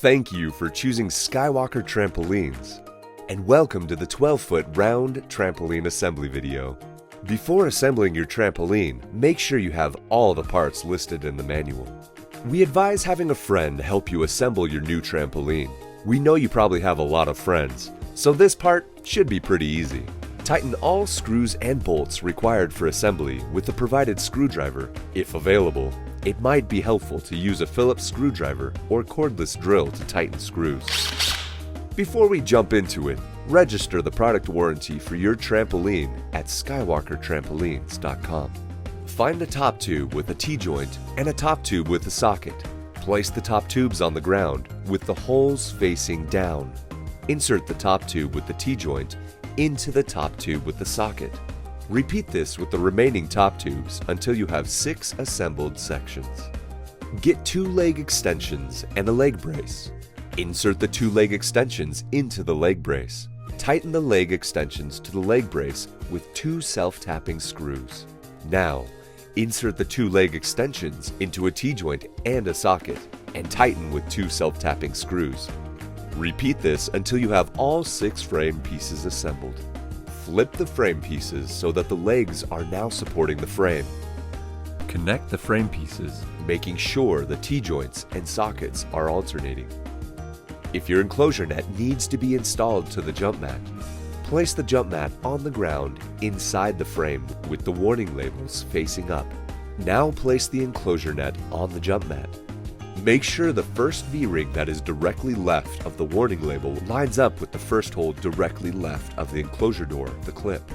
Thank you for choosing Skywalker Trampolines, and welcome to the 12-foot round trampoline assembly video. Before assembling your trampoline, make sure you have all the parts listed in the manual. We advise having a friend help you assemble your new trampoline. We know you probably have a lot of friends, so this part should be pretty easy. Tighten all screws and bolts required for assembly with the provided screwdriver. If available, it might be helpful to use a Phillips screwdriver or cordless drill to tighten screws. Before we jump into it, register the product warranty for your trampoline at skywalkertrampolines.com. Find a top tube with a T-joint and a top tube with a socket. Place the top tubes on the ground with the holes facing down. Insert the top tube with the T-joint into the top tube with the socket. Repeat this with the remaining top tubes until you have 6 assembled sections. Get 2 leg extensions and a leg brace. Insert the 2 leg extensions into the leg brace. Tighten the leg extensions to the leg brace with 2 self-tapping screws. Now, insert the 2 leg extensions into a T-joint and a socket and tighten with 2 self-tapping screws. Repeat this until you have all 6 frame pieces assembled. Flip the frame pieces so that the legs are now supporting the frame. Connect the frame pieces, making sure the T-joints and sockets are alternating. If your enclosure net needs to be installed to the jump mat, place the jump mat on the ground inside the frame with the warning labels facing up. Now place the enclosure net on the jump mat. Make sure the first V-ring that is directly left of the warning label lines up with the first hole directly left of the enclosure door, the clip.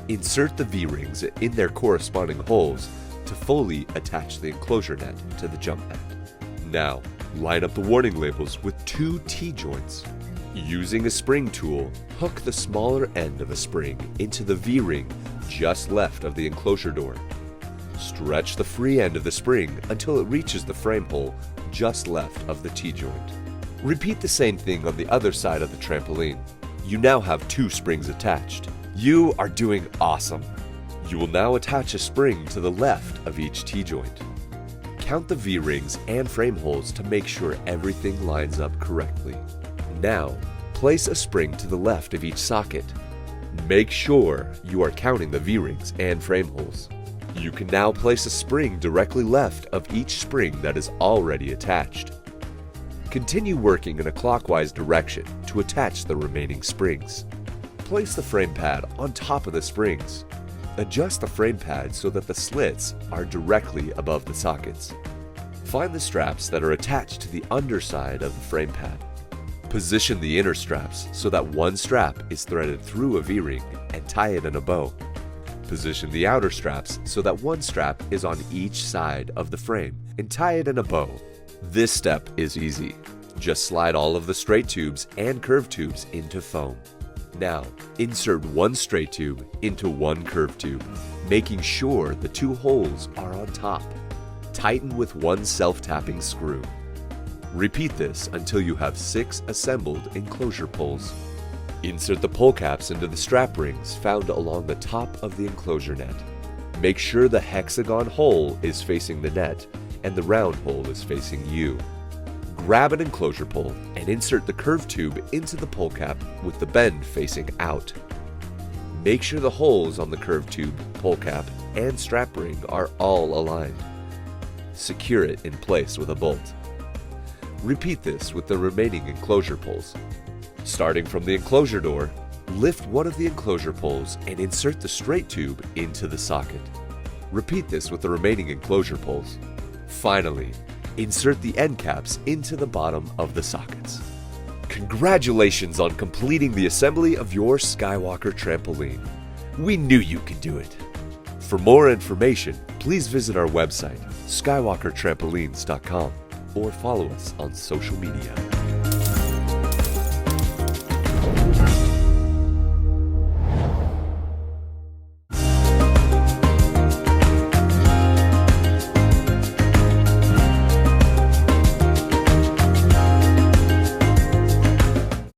Insert the V-rings in their corresponding holes to fully attach the enclosure net to the jump mat. Now, line up the warning labels with 2 T-joints. Using a spring tool, hook the smaller end of a spring into the V-ring just left of the enclosure door. Stretch the free end of the spring until it reaches the frame hole just left of the T-joint. Repeat the same thing on the other side of the trampoline. You now have 2 springs attached. You are doing awesome! You will now attach a spring to the left of each T-joint. Count the V-rings and frame holes to make sure everything lines up correctly. Now, place a spring to the left of each socket. Make sure you are counting the V-rings and frame holes. You can now place a spring directly left of each spring that is already attached. Continue working in a clockwise direction to attach the remaining springs. Place the frame pad on top of the springs. Adjust the frame pad so that the slits are directly above the sockets. Find the straps that are attached to the underside of the frame pad. Position the inner straps so that one strap is threaded through a V-ring and tie it in a bow. Position the outer straps so that one strap is on each side of the frame and tie it in a bow. This step is easy. Just slide all of the straight tubes and curved tubes into foam. Now, insert one straight tube into one curved tube, making sure the 2 holes are on top. Tighten with 1 self-tapping screw. Repeat this until you have 6 assembled enclosure poles. Insert the pole caps into the strap rings found along the top of the enclosure net. Make sure the hexagon hole is facing the net and the round hole is facing you. Grab an enclosure pole and insert the curved tube into the pole cap with the bend facing out. Make sure the holes on the curved tube, pole cap, and strap ring are all aligned. Secure it in place with a bolt. Repeat this with the remaining enclosure poles. Starting from the enclosure door, lift one of the enclosure poles and insert the straight tube into the socket. Repeat this with the remaining enclosure poles. Finally, insert the end caps into the bottom of the sockets. Congratulations on completing the assembly of your Skywalker trampoline. We knew you could do it. For more information, please visit our website, skywalkertrampolines.com, or follow us on social media.